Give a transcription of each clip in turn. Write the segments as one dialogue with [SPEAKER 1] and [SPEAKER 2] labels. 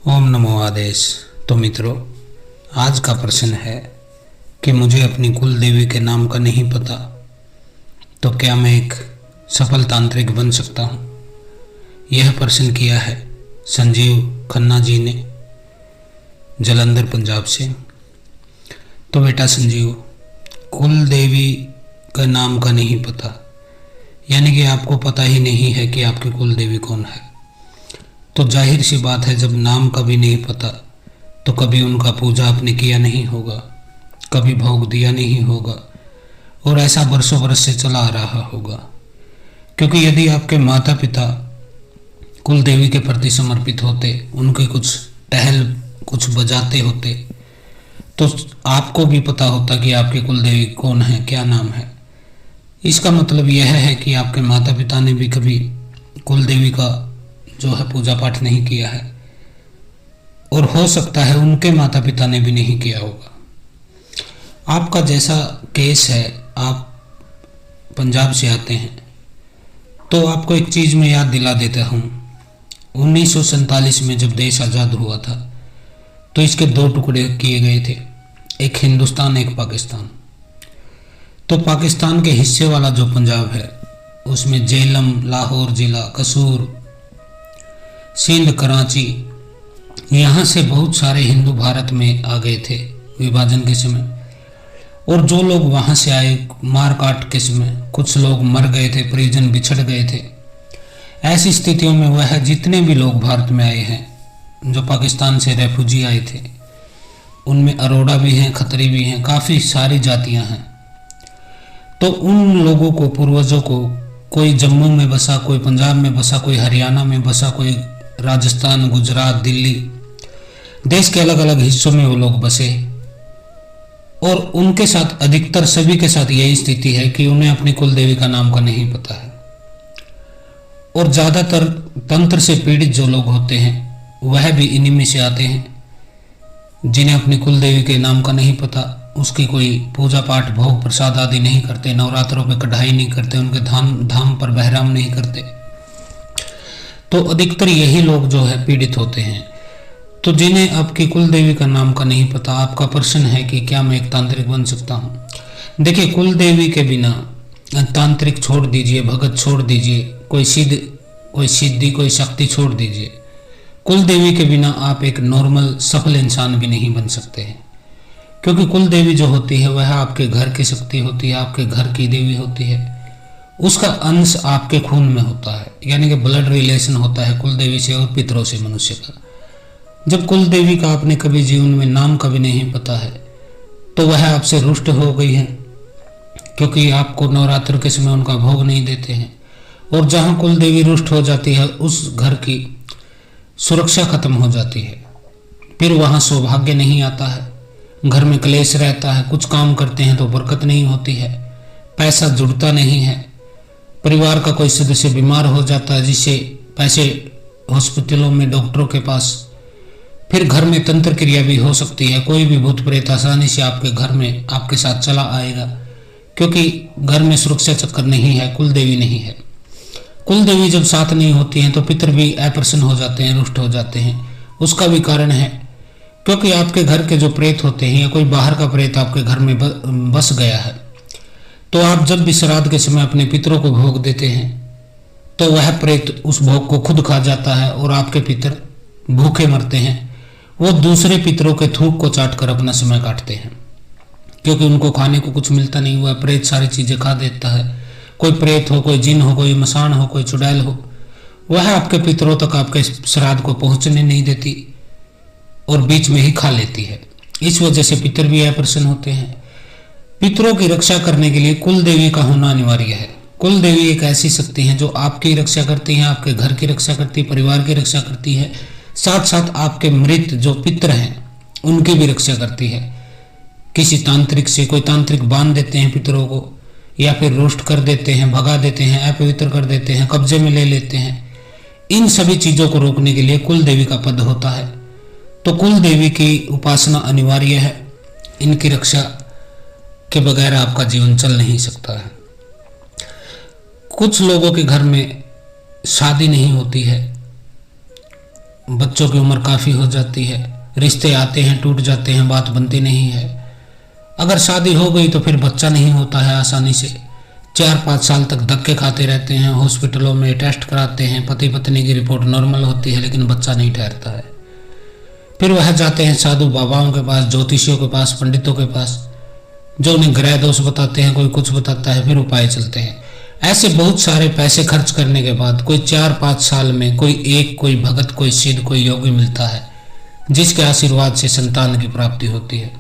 [SPEAKER 1] ओम नमो आदेश। तो मित्रों, आज का प्रश्न है कि मुझे अपनी कुल देवी के नाम का नहीं पता, तो क्या मैं एक सफल तांत्रिक बन सकता हूँ? यह प्रश्न किया है संजीव खन्ना जी ने जलंधर पंजाब से। तो बेटा संजीव, कुल देवी का नाम का नहीं पता यानी कि आपको पता ही नहीं है कि आपकी कुल देवी कौन है। तो जाहिर सी बात है, जब नाम का भी नहीं पता तो कभी उनका पूजा आपने किया नहीं होगा, कभी भोग दिया नहीं होगा, और ऐसा बरसों बरस से चला आ रहा होगा। क्योंकि यदि आपके माता पिता कुल देवी के प्रति समर्पित होते, उनके कुछ टहल कुछ बजाते होते, तो आपको भी पता होता कि आपकी कुल देवी कौन है, क्या नाम है। इसका मतलब यह है कि आपके माता पिता ने भी कभी कुल देवी का जो है पूजा पाठ नहीं किया है, और हो सकता है उनके माता पिता ने भी नहीं किया होगा। आपका जैसा केस है, आप पंजाब से आते हैं, तो आपको एक चीज़ मैं याद दिला देता हूँ। 1947 में जब देश आज़ाद हुआ था तो इसके दो टुकड़े किए गए थे, एक हिंदुस्तान एक पाकिस्तान। तो पाकिस्तान के हिस्से वाला जो पंजाब है उसमें झेलम, लाहौर जिला, कसूर, सिंध, कराची, यहाँ से बहुत सारे हिंदू भारत में आ गए थे विभाजन के समय। और जो लोग वहाँ से आए मार काट के समय, कुछ लोग मर गए थे, परिजन बिछड़ गए थे। ऐसी स्थितियों में वह जितने भी लोग भारत में आए हैं, जो पाकिस्तान से रेफ्यूजी आए थे, उनमें अरोड़ा भी हैं, खत्री भी हैं, काफ़ी सारी जातियाँ हैं। तो उन लोगों को, पूर्वजों को, कोई जम्मू में बसा, कोई पंजाब में बसा, कोई हरियाणा में बसा, कोई राजस्थान, गुजरात, दिल्ली, देश के अलग अलग हिस्सों में वो लोग बसे। और उनके साथ, अधिकतर सभी के साथ यही स्थिति है कि उन्हें अपनी कुल देवी का नाम का नहीं पता है। और ज़्यादातर तंत्र से पीड़ित जो लोग होते हैं वह भी इन्हीं में से आते हैं, जिन्हें अपनी कुल देवी के नाम का नहीं पता, उसकी कोई पूजा पाठ, भोग प्रसाद आदि नहीं करते, नवरात्रों पे कढ़ाई नहीं करते, उनके धाम पर बहराम नहीं करते। तो अधिकतर यही लोग जो है पीड़ित होते हैं। तो जिन्हें आपकी कुल देवी का नाम का नहीं पता, आपका प्रश्न है कि क्या मैं एक तांत्रिक बन सकता हूँ? देखिए, कुल देवी के बिना तांत्रिक छोड़ दीजिए, भगत छोड़ दीजिए, कोई सिद्धि, कोई शक्ति छोड़ दीजिए, कुल देवी के बिना आप एक नॉर्मल सफल इंसान भी नहीं बन सकते हैं। क्योंकि कुल देवी जो होती है वह आपके घर की शक्ति होती है, आपके घर की देवी होती है, उसका अंश आपके खून में होता है, यानी कि ब्लड रिलेशन होता है कुल देवी से और पितरों से मनुष्य का। जब कुल देवी का आपने कभी जीवन में नाम कभी नहीं पता है तो वह आपसे रुष्ट हो गई है, क्योंकि आपको नवरात्र के समय उनका भोग नहीं देते हैं। और जहाँ कुल देवी रुष्ट हो जाती है उस घर की सुरक्षा खत्म हो जाती है, फिर वहाँ सौभाग्य नहीं आता है, घर में क्लेश रहता है, कुछ काम करते हैं तो बरकत नहीं होती है, पैसा जुड़ता नहीं है, परिवार का कोई सदस्य बीमार हो जाता है जिससे पैसे हॉस्पिटलों में, डॉक्टरों के पास, फिर घर में तंत्र क्रिया भी हो सकती है, कोई भी भूत प्रेत आसानी से आपके घर में आपके साथ चला आएगा, क्योंकि घर में सुरक्षा चक्कर नहीं है, कुल देवी नहीं है। कुल देवी जब साथ नहीं होती हैं तो पितर भी अप्रसन्न हो जाते हैं, रुष्ट हो जाते हैं। उसका भी कारण है क्योंकि आपके घर के जो प्रेत होते हैं या कोई बाहर का प्रेत आपके घर में बस गया है, तो आप जब भी श्राद्ध के समय अपने पितरों को भोग देते हैं तो वह प्रेत उस भोग को खुद खा जाता है और आपके पितर भूखे मरते हैं। वो दूसरे पितरों के थूक को चाट कर अपना समय काटते हैं, क्योंकि उनको खाने को कुछ मिलता नहीं, वह प्रेत सारी चीज़ें खा देता है। कोई प्रेत हो, कोई जिन हो, कोई मसान हो, कोई चुड़ैल हो, वह आपके पितरों तक आपके श्राद्ध को पहुँचने नहीं देती और बीच में ही खा लेती है। इस वजह से पितर भी अप्रसन्न होते हैं। पितरों की रक्षा करने के लिए कुल देवी का होना अनिवार्य है। कुल देवी एक ऐसी शक्ति है जो आपकी रक्षा करती है, आपके घर की रक्षा करती है, परिवार की रक्षा करती है, साथ साथ आपके मृत जो पितर हैं उनकी भी रक्षा करती है। किसी तांत्रिक से, कोई तांत्रिक बांध देते हैं पितरों को, या फिर रोस्ट कर देते हैं, भगा देते हैं, अपवित्र कर देते हैं, कब्जे में ले लेते हैं। इन सभी चीज़ों को रोकने के लिए कुल देवी का पद होता है। तो कुल देवी की उपासना अनिवार्य है, इनकी रक्षा के बगैर आपका जीवन चल नहीं सकता है। कुछ लोगों के घर में शादी नहीं होती है, बच्चों की उम्र काफ़ी हो जाती है, रिश्ते आते हैं टूट जाते हैं, बात बनती नहीं है। अगर शादी हो गई तो फिर बच्चा नहीं होता है आसानी से। 4-5 साल तक धक्के खाते रहते हैं, हॉस्पिटलों में टेस्ट कराते हैं, पति पत्नी की रिपोर्ट नॉर्मल होती है लेकिन बच्चा नहीं ठहरता है। फिर वह जाते हैं साधु बाबाओं के पास, ज्योतिषियों के पास, पंडितों के पास, जो उन्हें ग्रह दोष बताते हैं, कोई कुछ बताता है, फिर उपाय चलते हैं। ऐसे बहुत सारे पैसे खर्च करने के बाद कोई 4-5 साल में कोई भगत, कोई सिद्ध, कोई योगी मिलता है जिसके आशीर्वाद से संतान की प्राप्ति होती है।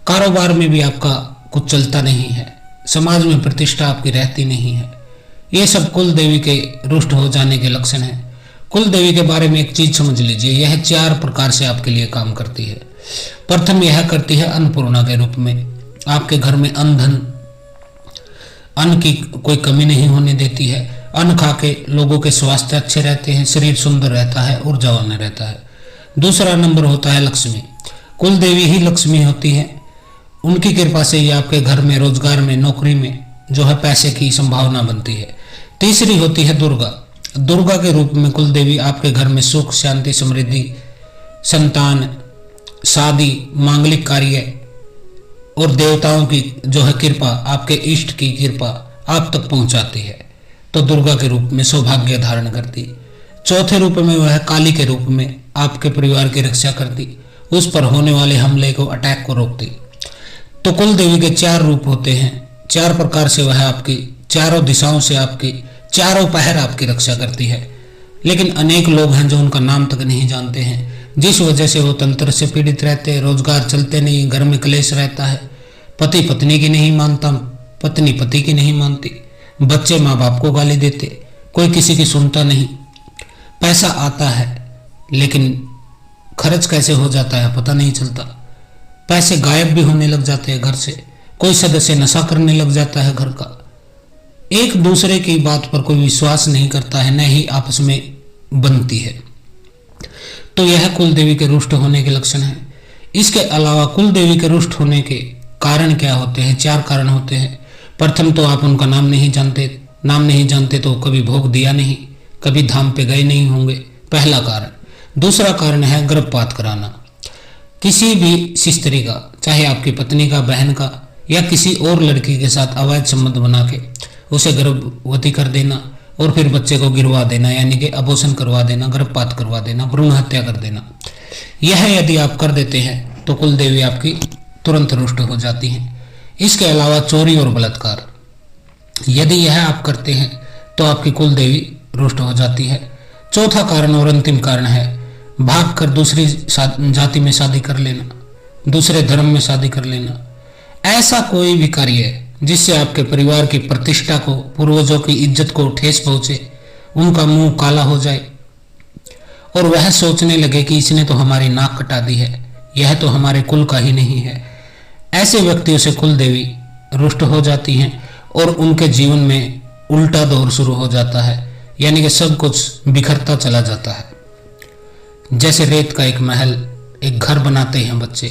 [SPEAKER 1] कारोबार में भी आपका कुछ चलता नहीं है, समाज में प्रतिष्ठा आपकी रहती नहीं है। ये सब कुल देवी के रुष्ट हो जाने के लक्षण हैं। कुल देवी के बारे में एक चीज समझ लीजिए, यह 4 प्रकार से आपके लिए काम करती है। प्रथम यह करती है अन्नपूर्णा के रूप में। आपके घर में अन्न की कोई कमी नहीं होने देती है। अन्न खा के लोगों के स्वास्थ्य अच्छे रहते हैं, शरीर सुंदर रहता है, ऊर्जावान रहता है। दूसरा नंबर होता है लक्ष्मी। कुल देवी ही लक्ष्मी होती है। उनकी कृपा से ही आपके घर में, रोजगार में, नौकरी में जो है पैसे की संभावना बनती है। तीसरी होती है दुर्गा। दुर्गा के रूप में कुल देवी आपके घर में सुख, शांति, समृद्धि, संतान, शादी, मांगलिक कार्य और देवताओं की जो है कृपा, आपके इष्ट की कृपा आप तक पहुंचाती है। तो दुर्गा के रूप में सौभाग्य धारण करती। चौथे रूप में वह काली के रूप में आपके परिवार की रक्षा करती, उस पर होने वाले हमले को, अटैक को रोकती। तो कुल देवी के 4 रूप होते हैं। 4 प्रकार से वह आपकी चारों दिशाओं से, आपकी चारों पहर आपकी रक्षा करती है। लेकिन अनेक लोग हैं जो उनका नाम तक नहीं जानते हैं, जिस वजह से वो तंत्र से पीड़ित रहते हैं, रोजगार चलते नहीं, घर में क्लेश रहता है, पति पत्नी की नहीं मानता, पत्नी पति की नहीं मानती, बच्चे माँ बाप को गाली देते, कोई किसी की सुनता नहीं। पैसा आता है लेकिन खर्च कैसे हो जाता है पता नहीं चलता। पैसे गायब भी होने लग जाते हैं घर से। कोई सदस्य नशा करने लग जाता है घर का। एक दूसरे की बात पर कोई विश्वास नहीं करता है, न ही आपस में बनती है। तो यह कुल देवी के रुष्ट होने के लक्षण है। इसके अलावा कुल देवी के रुष्ट होने के कारण क्या होते हैं? 4 कारण होते हैं। प्रथम तो आप उनका नाम नहीं जानते। नाम नहीं जानते तो कभी भोग दिया नहीं, कभी धाम पे गए नहीं होंगे, पहला कारण। दूसरा कारण है गर्भपात कराना। किसी भी स्त्री का, चाहे आपकी पत्नी का, बहन का या किसी और लड़की के साथ अवैध संबंध बना के उसे गर्भवती कर देना और फिर बच्चे को गिरवा देना, यानी कि अबॉर्शन करवा देना, गर्भपात करवा देना, भ्रूण हत्या कर देना। यह यदि आप कर देते हैं तो कुल देवी आपकी तुरंत रुष्ट हो जाती हैं। इसके अलावा चोरी और बलात्कार, यदि यह आप करते हैं तो आपकी कुल देवी रुष्ट हो जाती है। चौथा कारण और अंतिम कारण है भागकर दूसरी जाति में शादी कर लेना, दूसरे धर्म में शादी कर लेना। ऐसा कोई भी कार्य जिससे आपके परिवार की प्रतिष्ठा को, पूर्वजों की इज्जत को ठेस पहुंचे, उनका मुंह काला हो जाए और वह सोचने लगे कि इसने तो हमारी नाक कटा दी है, यह तो हमारे कुल का ही नहीं है। ऐसे व्यक्तियों से कुल देवी रुष्ट हो जाती हैं और उनके जीवन में उल्टा दौर शुरू हो जाता है, यानी कि सब कुछ बिखरता चला जाता है। जैसे रेत का एक महल, एक घर बनाते हैं बच्चे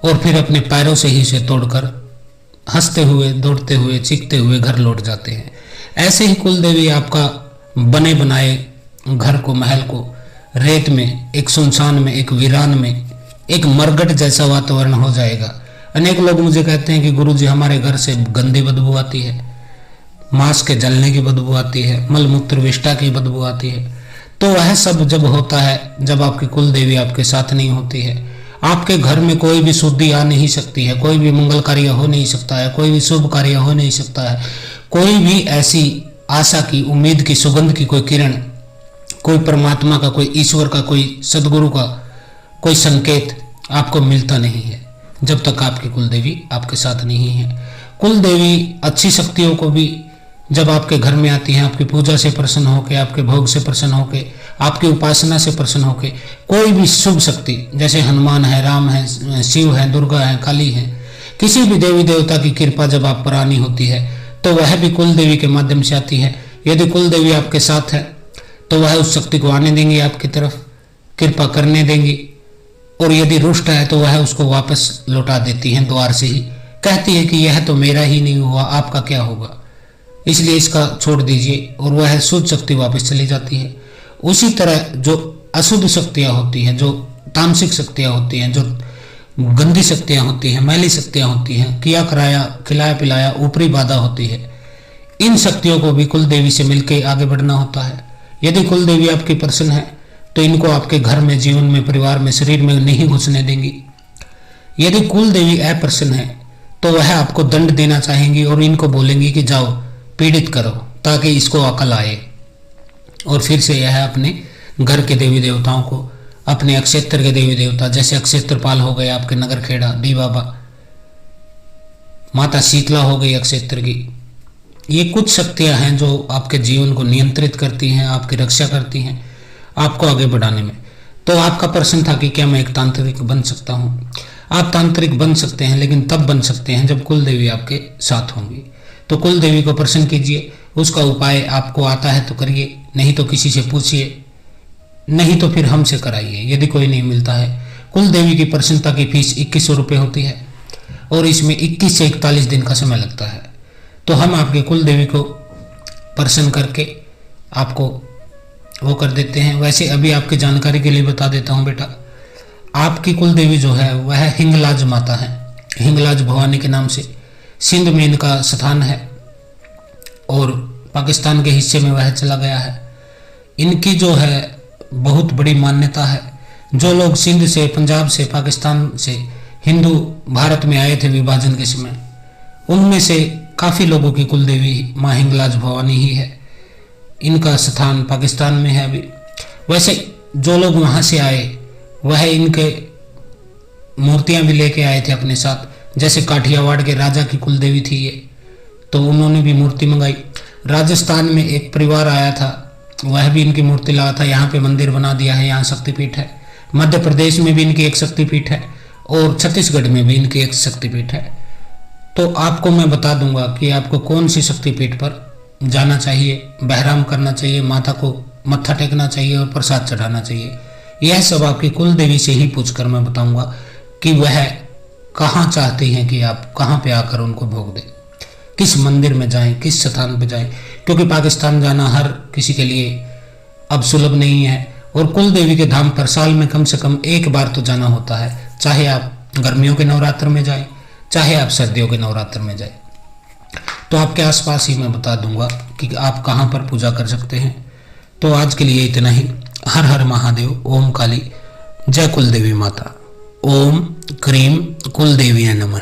[SPEAKER 1] और फिर अपने पैरों से ही इसे तोड़कर हंसते हुए, दौड़ते हुए, चीखते हुए घर लौट जाते हैं। ऐसे ही कुल देवी आपका बने बनाए घर को, महल को रेत में, एक सुनसान में, एक वीरान में, एक मरघट जैसा वातावरण हो जाएगा। अनेक लोग मुझे कहते हैं कि गुरुजी हमारे घर से गंदी बदबू आती है, मांस के जलने की बदबू आती है, मल मूत्र विष्ठा की बदबू आती है। तो वह सब जब होता है जब आपकी कुल देवी आपके साथ नहीं होती है। आपके घर में कोई भी शुद्धि आ नहीं सकती है, कोई भी मंगल कार्य हो नहीं सकता है, कोई भी शुभ कार्य हो नहीं सकता है, कोई भी ऐसी आशा की, उम्मीद की, सुगंध की कोई किरण, कोई परमात्मा का, कोई ईश्वर का, कोई सदगुरु का कोई संकेत आपको मिलता नहीं है जब तक आपकी कुल देवी आपके साथ नहीं है। कुल देवी अच्छी शक्तियों को भी जब आपके घर में आती हैं, आपकी पूजा से प्रसन्न होकर, आपके भोग से प्रसन्न होकर, आपकी उपासना से प्रसन्न होकर, कोई भी शुभ शक्ति जैसे हनुमान है, राम है, शिव है, दुर्गा है, काली है, किसी भी देवी देवता की कृपा जब आप पर आनी होती है तो वह भी कुल देवी के माध्यम से आती है। यदि कुल देवी आपके साथ है तो वह उस शक्ति को आने देंगी आपकी तरफ, कृपा करने देंगी, और यदि रुष्ट है तो वह उसको वापस लौटा देती हैं द्वार से ही। कहती है कि यह तो मेरा ही नहीं हुआ, आपका क्या होगा, इसलिए इसका छोड़ दीजिए, और वह शुद्ध शक्ति वापस चली जाती है। उसी तरह जो अशुद्ध शक्तियाँ होती हैं, जो तामसिक शक्तियाँ होती हैं, जो गंदी शक्तियाँ होती हैं, मैली शक्तियाँ होती हैं, किया कराया खिलाया पिलाया ऊपरी बाधा होती है, इन शक्तियों को भी कुल देवी से मिलकर आगे बढ़ना होता है। यदि कुल देवी आपकी प्रसन्न है तो इनको आपके घर में, जीवन में, परिवार में, शरीर में नहीं घुसने देंगी। यदि कुल देवी अप्रसन्न है तो वह आपको दंड देना चाहेंगी और इनको बोलेंगी कि जाओ पीड़ित करो, ताकि इसको अकल आए और फिर से यह अपने घर के देवी देवताओं को, अपने अक्षेत्र के देवी देवता जैसे अक्षेत्रपाल हो गए आपके नगर खेड़ा डी बाबा, माता शीतला हो गई अक्षेत्र की, ये कुछ शक्तियां हैं जो आपके जीवन को नियंत्रित करती हैं, आपकी रक्षा करती हैं, आपको आगे बढ़ाने में। तो आपका प्रश्न था कि क्या मैं एक तांत्रिक बन सकता हूँ। आप तांत्रिक बन सकते हैं, लेकिन तब बन सकते हैं जब कुल देवी आपके साथ होंगी। तो कुल देवी को प्रसन्न कीजिए, उसका उपाय आपको आता है तो करिए, नहीं तो किसी से पूछिए, नहीं तो फिर हमसे कराइए यदि कोई नहीं मिलता है। कुल देवी की प्रसन्नता की फीस 2100 रुपये होती है और इसमें 21 से 41 दिन का समय लगता है। तो हम आपके कुल देवी को प्रसन्न करके आपको वो कर देते हैं। वैसे अभी आपकी जानकारी के लिए बता देता हूँ बेटा, आपकी कुल देवी जो है वह हिंगलाज माता है, हिंगलाज भवानी के नाम से। सिंध में इनका स्थान है और पाकिस्तान के हिस्से में वह चला गया है। इनकी जो है बहुत बड़ी मान्यता है। जो लोग सिंध से, पंजाब से, पाकिस्तान से हिंदू भारत में आए थे विभाजन के समय, उनमें से काफ़ी लोगों की कुल देवी माँ हिंगलाज भवानी ही है। इनका स्थान पाकिस्तान में है अभी। वैसे जो लोग वहाँ से आए वह इनके मूर्तियाँ भी लेके आए थे अपने साथ, जैसे काठियावाड़ के राजा की कुल देवी थी ये, तो उन्होंने भी मूर्ति मंगाई। राजस्थान में एक परिवार आया था, वह भी इनकी मूर्ति लाया था, यहाँ पे मंदिर बना दिया है, यहाँ शक्तिपीठ है। मध्य प्रदेश में भी इनकी एक शक्तिपीठ है और छत्तीसगढ़ में भी इनकी एक शक्तिपीठ है। तो आपको मैं बता दूंगा कि आपको कौन सी शक्तिपीठ पर जाना चाहिए, बहराम करना चाहिए, माता को मत्था टेकना चाहिए और प्रसाद चढ़ाना चाहिए। यह सब आपकी कुल देवी से ही पूछकर मैं बताऊंगा कि वह कहाँ चाहती हैं कि आप कहाँ पे आकर उनको भोग दें, किस मंदिर में जाएं, किस स्थान पे जाएं, क्योंकि पाकिस्तान जाना हर किसी के लिए अब सुलभ नहीं है और कुल देवी के धाम पर साल में कम से कम एक बार तो जाना होता है, चाहे आप गर्मियों के नवरात्र में जाएं, चाहे आप सर्दियों के नवरात्र में जाएं। तो आपके आसपास ही मैं बता दूंगा कि आप कहाँ पर पूजा कर सकते हैं। तो आज के लिए इतना ही। हर हर महादेव, ओम काली, जय कुल देवी माता, ओम क्रीम कुल देवी नमः।